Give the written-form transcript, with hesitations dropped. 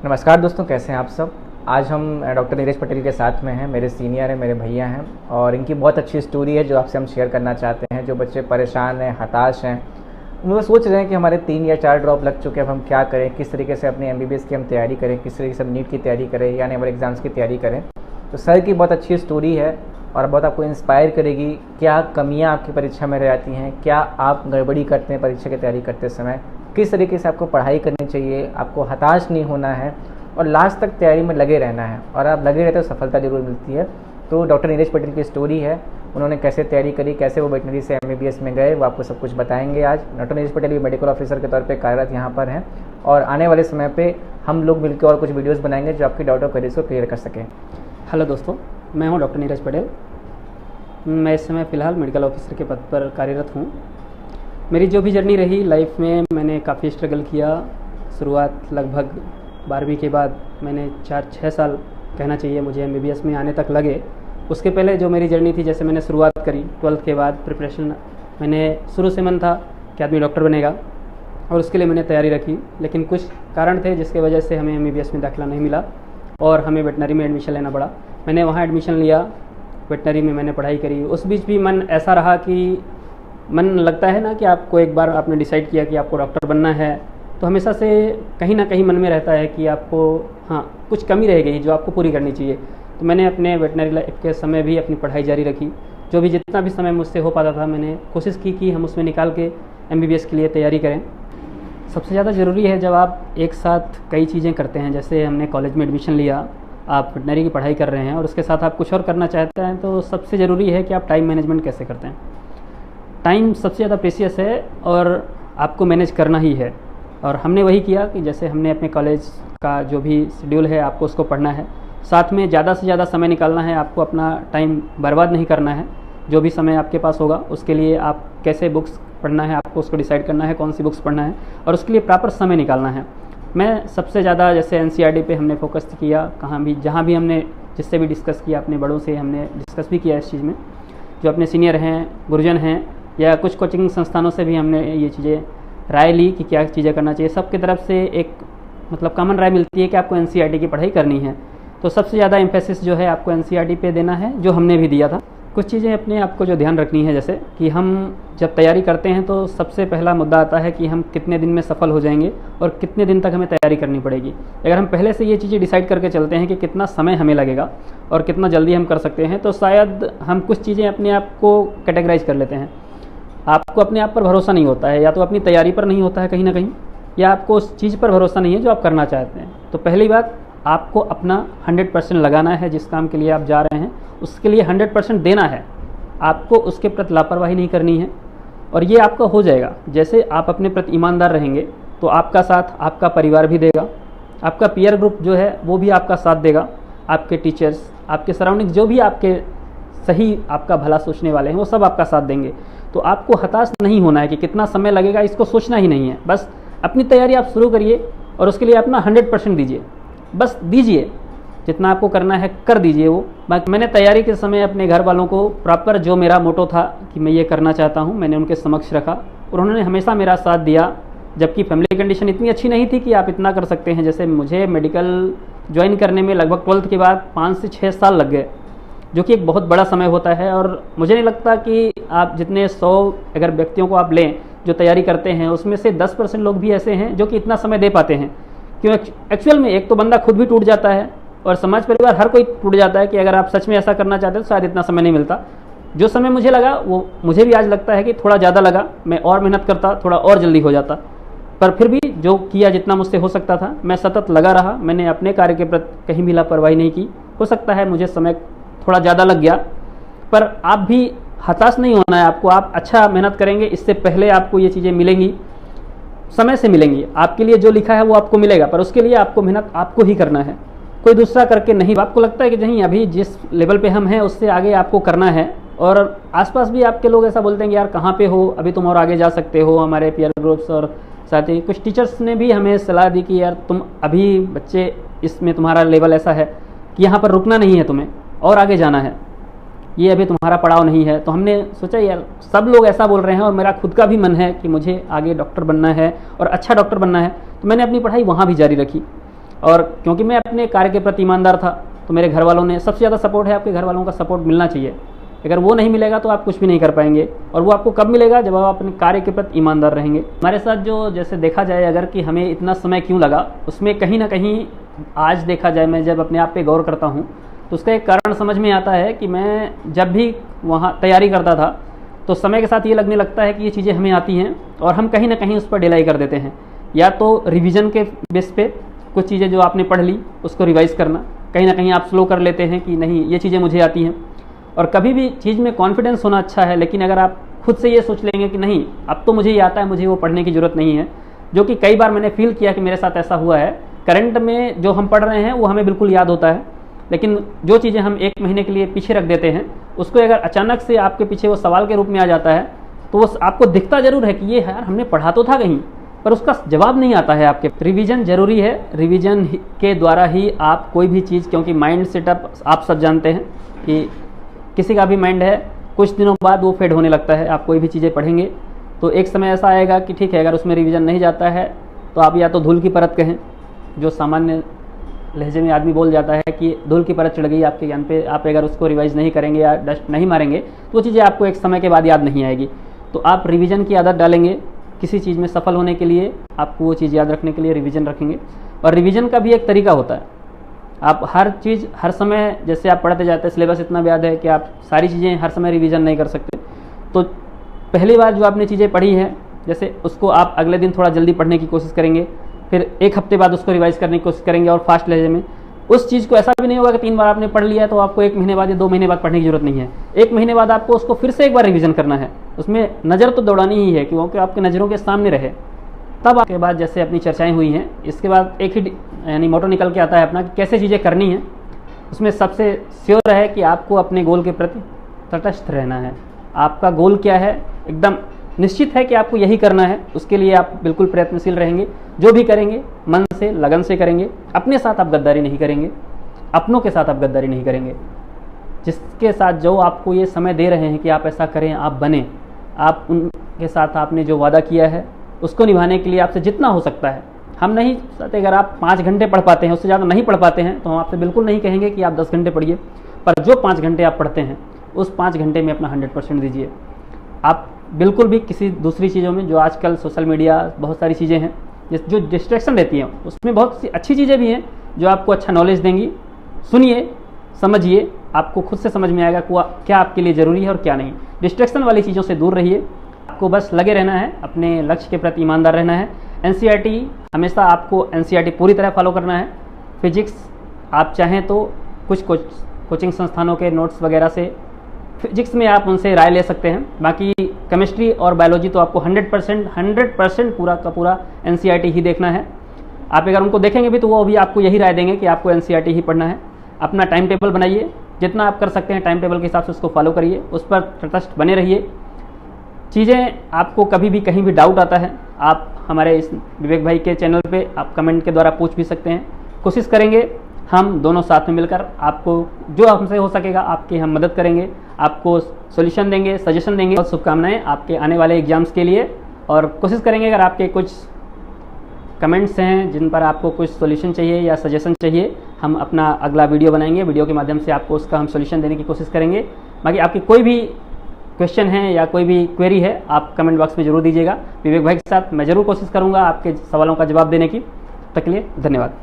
नमस्कार दोस्तों, कैसे हैं आप सब। आज हम डॉक्टर नीरज पटेल के साथ में हैं। मेरे सीनियर हैं, मेरे भैया हैं और इनकी बहुत अच्छी स्टोरी है जो आपसे हम शेयर करना चाहते हैं। जो बच्चे परेशान हैं, हताश हैं, वो सोच रहे हैं कि हमारे 3 या 4 ड्रॉप लग चुके हैं, अब हम क्या करें, किस तरीके से अपनी MBBS की हम तैयारी करें, किस तरीके से हम नीट की तैयारी करें या आने वाले एग्ज़ाम्स की तैयारी करें। तो सर की बहुत अच्छी स्टोरी है और बहुत आपको इंस्पायर करेगी। क्या कमियाँ आपकी परीक्षा में रह जाती हैं, क्या आप गड़बड़ी करते हैं परीक्षा की तैयारी करते समय, किस तरीके से आपको पढ़ाई करनी चाहिए, आपको हताश नहीं होना है और लास्ट तक तैयारी में लगे रहना है। और आप लगे रहते हो सफलता जरूर मिलती है। तो डॉक्टर नीरज पटेल की स्टोरी है, उन्होंने कैसे तैयारी करी, कैसे वो वेटनरी से MBBS में गए, वो आपको सब कुछ बताएंगे आज। डॉक्टर नीरज पटेल भी मेडिकल ऑफिसर के तौर पे कार्यरत यहाँ पर हैं और आने वाले समय पे हम लोग मिलकर और कुछ वीडियोस बनाएंगे जो आपकी डाउट और क्वेरीज को क्लियर कर सकें। हेलो दोस्तों, मैं हूं डॉक्टर नीरज पटेल। मैं इस समय फ़िलहाल मेडिकल ऑफिसर के पद पर कार्यरत हूं। मेरी जो भी जर्नी रही लाइफ में, मैंने काफ़ी स्ट्रगल किया। शुरुआत लगभग 12वीं के बाद मैंने 4-6 साल कहना चाहिए मुझे MBBS में आने तक लगे। उसके पहले जो मेरी जर्नी थी, जैसे मैंने शुरुआत करी 12th के बाद प्रिपरेशन, मैंने शुरू से मन था कि आदमी डॉक्टर बनेगा और उसके लिए मैंने तैयारी रखी। लेकिन कुछ कारण थे जिसके वजह से हमें MBBS में दाखिला नहीं मिला और हमें वेटनरी में एडमिशन लेना पड़ा। मैंने वहाँ एडमिशन लिया, वेटनरी में मैंने पढ़ाई करी। उस बीच भी मन ऐसा रहा कि मन लगता है ना कि आपको एक बार आपने डिसाइड किया कि आपको डॉक्टर बनना है तो हमेशा से कहीं ना कहीं मन में रहता है कि आपको कुछ कमी रह गई जो आपको पूरी करनी चाहिए। तो मैंने अपने वेटनरी लाइफ के समय भी अपनी पढ़ाई जारी रखी। जो भी जितना भी समय मुझसे हो पाता था मैंने कोशिश की कि हम उसमें निकाल के MBBS के लिए तैयारी करें। सबसे ज़्यादा ज़रूरी है जब आप एक साथ कई चीज़ें करते हैं, जैसे हमने कॉलेज में एडमिशन लिया, आप वेटनरी की पढ़ाई कर रहे हैं और उसके साथ आप कुछ और करना चाहते हैं, तो सबसे ज़रूरी है कि आप टाइम मैनेजमेंट कैसे करते हैं। टाइम सबसे ज़्यादा प्रेशियस है और आपको मैनेज करना ही है। और हमने वही किया कि जैसे हमने अपने कॉलेज का जो भी शेड्यूल है आपको उसको पढ़ना है, साथ में ज़्यादा से ज़्यादा समय निकालना है। आपको अपना टाइम बर्बाद नहीं करना है। जो भी समय आपके पास होगा उसके लिए आप कैसे बुक्स पढ़ना है आपको उसको डिसाइड करना है, कौन सी बुक्स पढ़ना है और उसके लिए प्रॉपर समय निकालना है। मैं सबसे ज़्यादा जैसे NCERT पे हमने फोकस किया, कहाँ भी जहाँ भी हमने जिससे भी डिस्कस किया, अपने बड़ों से हमने डिस्कस भी किया इस चीज़ में, जो अपने सीनियर हैं, गुरुजन हैं या कुछ कोचिंग संस्थानों से भी हमने ये चीज़ें राय ली कि क्या चीज़ें करना चाहिए। सबकी तरफ से एक कॉमन राय मिलती है कि आपको NCERT की पढ़ाई करनी है। तो सबसे ज़्यादा एम्फेसिस जो है आपको NCERT पे देना है, जो हमने भी दिया था। कुछ चीज़ें अपने आपको जो ध्यान रखनी है, जैसे कि हम जब तैयारी करते हैं तो सबसे पहला मुद्दा आता है कि हम कितने दिन में सफल हो जाएंगे और कितने दिन तक हमें तैयारी करनी पड़ेगी। अगर हम पहले से ये चीज़ें डिसाइड करके चलते हैं कि कितना समय हमें लगेगा और कितना जल्दी हम कर सकते हैं, तो शायद हम कुछ चीज़ें अपने आप को कैटेगराइज कर लेते हैं। आपको अपने आप पर भरोसा नहीं होता है, या तो अपनी तैयारी पर नहीं होता है कहीं ना कहीं, या आपको उस चीज़ पर भरोसा नहीं है जो आप करना चाहते हैं। तो पहली बात, आपको अपना 100% लगाना है। जिस काम के लिए आप जा रहे हैं उसके लिए 100% देना है। आपको उसके प्रति लापरवाही नहीं करनी है और ये आपका हो जाएगा। जैसे आप अपने प्रति ईमानदार रहेंगे तो आपका साथ आपका परिवार भी देगा, आपका पीयर ग्रुप जो है वो भी आपका साथ देगा, आपके टीचर्स, आपके सराउंडिंग जो भी आपके सही आपका भला सोचने वाले हैं वो सब आपका साथ देंगे। तो आपको हताश नहीं होना है कि कितना समय लगेगा, इसको सोचना ही नहीं है। बस अपनी तैयारी आप शुरू करिए और उसके लिए अपना 100% दीजिए। बस दीजिए, जितना आपको करना है कर दीजिए वो। बाकी मैंने तैयारी के समय अपने घर वालों को प्रॉपर जो मेरा मोटो था कि मैं ये करना चाहता हूँ, मैंने उनके समक्ष रखा और उन्होंने हमेशा मेरा साथ दिया। जबकि फैमिली कंडीशन इतनी अच्छी नहीं थी कि आप इतना कर सकते हैं। जैसे मुझे मेडिकल ज्वाइन करने में लगभग 12th के बाद 5 से 6 साल लग गए, जो कि एक बहुत बड़ा समय होता है। और मुझे नहीं लगता कि आप जितने 100 अगर व्यक्तियों को आप लें जो तैयारी करते हैं, उसमें से 10% लोग भी ऐसे हैं जो कि इतना समय दे पाते हैं। क्यों? एक्चुअल में एक तो बंदा खुद भी टूट जाता है और समाज परिवार हर कोई टूट जाता है कि अगर आप सच में ऐसा करना चाहते हैं तो शायद इतना समय नहीं मिलता। जो समय मुझे लगा वो मुझे भी आज लगता है कि थोड़ा ज़्यादा लगा, मैं और मेहनत करता, थोड़ा और जल्दी हो जाता। पर फिर भी जो किया जितना मुझसे हो सकता था, मैं सतत लगा रहा। मैंने अपने कार्य के प्रति कहीं भी लापरवाही नहीं की। हो सकता है मुझे समय थोड़ा ज़्यादा लग गया, पर आप भी हताश नहीं होना है आपको। आप अच्छा मेहनत करेंगे, इससे पहले आपको ये चीज़ें मिलेंगी, समय से मिलेंगी। आपके लिए जो लिखा है वो आपको मिलेगा, पर उसके लिए आपको मेहनत आपको ही करना है, कोई दूसरा करके नहीं। आपको लगता है कि नहीं, अभी जिस लेवल पे हम हैं उससे आगे आपको करना है। और आसपास भी आपके लोग ऐसा बोलते हैं कि यार कहाँ पे हो, अभी तुम और आगे जा सकते हो। हमारे पीयर ग्रुप्स और साथ ही कुछ टीचर्स ने भी हमें सलाह दी कि यार तुम अभी बच्चे, इसमें तुम्हारा लेवल ऐसा है कि यहाँ पर रुकना नहीं है, तुम्हें और आगे जाना है, ये अभी तुम्हारा पड़ाव नहीं है। तो हमने सोचा यार सब लोग ऐसा बोल रहे हैं और मेरा खुद का भी मन है कि मुझे आगे डॉक्टर बनना है और अच्छा डॉक्टर बनना है, तो मैंने अपनी पढ़ाई वहाँ भी जारी रखी। और क्योंकि मैं अपने कार्य के प्रति ईमानदार था, तो मेरे घर वालों ने, सबसे ज़्यादा सपोर्ट है आपके घर वालों का सपोर्ट मिलना चाहिए। अगर वो नहीं मिलेगा तो आप कुछ भी नहीं कर पाएंगे, और वो आपको कब मिलेगा, जब आप अपने कार्य के प्रति ईमानदार रहेंगे। हमारे साथ जो जैसे देखा जाए अगर कि हमें इतना समय क्यों लगा, उसमें कहीं ना कहीं आज देखा जाए, मैं जब अपने आप पे गौर करता हूँ तो उसका एक कारण समझ में आता है कि मैं जब भी वहाँ तैयारी करता था तो समय के साथ ये लगने लगता है कि ये चीज़ें हमें आती हैं और हम कहीं ना कहीं उस पर डिलाई कर देते हैं। या तो रिवीजन के बेस पे कुछ चीज़ें जो आपने पढ़ ली उसको रिवाइज़ करना, कहीं ना कहीं आप स्लो कर लेते हैं कि नहीं ये चीज़ें मुझे आती हैं। और कभी भी चीज़ में कॉन्फिडेंस होना अच्छा है, लेकिन अगर आप खुद से ये सोच लेंगे कि नहीं अब तो मुझे ये आता है, मुझे वो पढ़ने की ज़रूरत नहीं है, जो कि कई बार मैंने फील किया कि मेरे साथ ऐसा हुआ है। करंट में जो हम पढ़ रहे हैं वो हमें बिल्कुल याद होता है, लेकिन जो चीज़ें हम 1 महीने के लिए पीछे रख देते हैं, उसको अगर अचानक से आपके पीछे वो सवाल के रूप में आ जाता है तो वो आपको दिखता ज़रूर है कि ये यार हमने पढ़ा तो था कहीं, पर उसका जवाब नहीं आता है आपके। रिवीजन ज़रूरी है, रिवीजन के द्वारा ही आप कोई भी चीज़, क्योंकि माइंड सेटअप आप सब जानते हैं कि किसी का भी माइंड है कुछ दिनों बाद वो फेड होने लगता है। आप कोई भी चीज़ें पढ़ेंगे तो एक समय ऐसा आएगा कि ठीक है, अगर उसमें रिवीजन नहीं जाता है तो आप या तो धूल की परत कहें, जो सामान्य लहजे में आदमी बोल जाता है कि धूल की परत चढ़ गई आपके ज्ञान पे, आप अगर उसको रिवाइज नहीं करेंगे या डस्ट नहीं मारेंगे तो वो चीज़ें आपको एक समय के बाद याद नहीं आएगी। तो आप रिवीजन की आदत डालेंगे, किसी चीज़ में सफल होने के लिए आपको वो चीज़ याद रखने के लिए रिवीजन रखेंगे। और रिवीजन का भी एक तरीका होता है, आप हर चीज़ हर समय, जैसे आप पढ़ते जाते हैं सिलेबस इतना याद है कि आप सारी चीज़ें हर समय रिवीजन नहीं कर सकते। तो पहली बार जो आपने चीज़ें पढ़ी हैं, जैसे उसको आप अगले दिन थोड़ा जल्दी पढ़ने की कोशिश करेंगे, फिर 1 हफ्ते बाद उसको रिवाइज करने की कोशिश करेंगे और फास्ट लहजे में। उस चीज़ को ऐसा भी नहीं होगा कि 3 बार आपने पढ़ लिया है तो आपको 1 महीने बाद या 2 महीने बाद पढ़ने की जरूरत नहीं है। 1 महीने बाद आपको उसको फिर से एक बार रिवीजन करना है, उसमें नज़र तो दौड़ानी ही है क्योंकि आपके नज़रों के सामने रहे। तब आपके बाद जैसे अपनी चर्चाएं हुई हैं, इसके बाद एक ही यानी मोटो निकल के आता है अपना कि कैसे चीज़ें करनी है। उसमें सबसे श्योर है कि आपको अपने गोल के प्रति तटस्थ रहना है। आपका गोल क्या है, एकदम निश्चित है कि आपको यही करना है, उसके लिए आप बिल्कुल प्रयत्नशील रहेंगे। जो भी करेंगे मन से, लगन से करेंगे। अपने साथ आप गद्दारी नहीं करेंगे, अपनों के साथ आप गद्दारी नहीं करेंगे। जिसके साथ जो आपको ये समय दे रहे हैं कि आप ऐसा करें, आप बने, आप उनके साथ आपने जो वादा किया है उसको निभाने के लिए आपसे जितना हो सकता है। हम नहीं चाहते, अगर आप 5 घंटे पढ़ पाते हैं, उससे ज़्यादा नहीं पढ़ पाते हैं, तो हम आपसे बिल्कुल नहीं कहेंगे कि आप 10 घंटे पढ़िए, पर जो 5 घंटे आप पढ़ते हैं उस 5 घंटे में अपना 100% दीजिए। आप बिल्कुल भी किसी दूसरी चीज़ों में, जो आजकल सोशल मीडिया बहुत सारी चीज़ें हैं जो डिस्ट्रैक्शन रहती हैं, उसमें बहुत सी अच्छी चीज़ें भी हैं जो आपको अच्छा नॉलेज देंगी। सुनिए, समझिए, आपको खुद से समझ में आएगा क्या आपके लिए ज़रूरी है और क्या नहीं। डिस्ट्रैक्शन वाली चीज़ों से दूर रहिए। आपको बस लगे रहना है, अपने लक्ष्य के प्रति ईमानदार रहना है। एनसीईआरटी हमेशा आपको एनसीईआरटी पूरी तरह फॉलो करना है। फिजिक्स आप चाहें तो कुछ कोचिंग संस्थानों के नोट्स वगैरह से फिजिक्स में आप उनसे राय ले सकते हैं। बाकी केमिस्ट्री और बायोलॉजी तो आपको 100% पूरा का पूरा एनसीईआरटी ही देखना है। आप अगर उनको देखेंगे भी तो वो भी आपको यही राय देंगे कि आपको एनसीईआरटी ही पढ़ना है। अपना टाइम टेबल बनाइए, जितना आप कर सकते हैं टाइम टेबल के हिसाब से उसको फॉलो करिए, उस पर तटस्थ बने रहिए। चीज़ें आपको कभी भी कहीं भी डाउट आता है, आप हमारे इस विवेक भाई के चैनल पे आप कमेंट के द्वारा पूछ भी सकते हैं। कोशिश करेंगे हम दोनों साथ में मिलकर, आपको जो हमसे हो सकेगा आपकी हम मदद करेंगे, आपको सॉल्यूशन देंगे, सजेशन देंगे। बहुत शुभकामनाएं आपके आने वाले एग्जाम्स के लिए, और कोशिश करेंगे अगर आपके कुछ कमेंट्स हैं जिन पर आपको कुछ सॉल्यूशन चाहिए या सजेशन चाहिए, हम अपना अगला वीडियो बनाएंगे, वीडियो के माध्यम से आपको उसका हम सॉल्यूशन देने की कोशिश करेंगे। बाकी आपकी कोई भी क्वेश्चन है या कोई भी क्वेरी है आप कमेंट बॉक्स में ज़रूर दीजिएगा। विवेक भाई के साथ मैं ज़रूर कोशिश करूँगा आपके सवालों का जवाब देने की। तक के लिए धन्यवाद।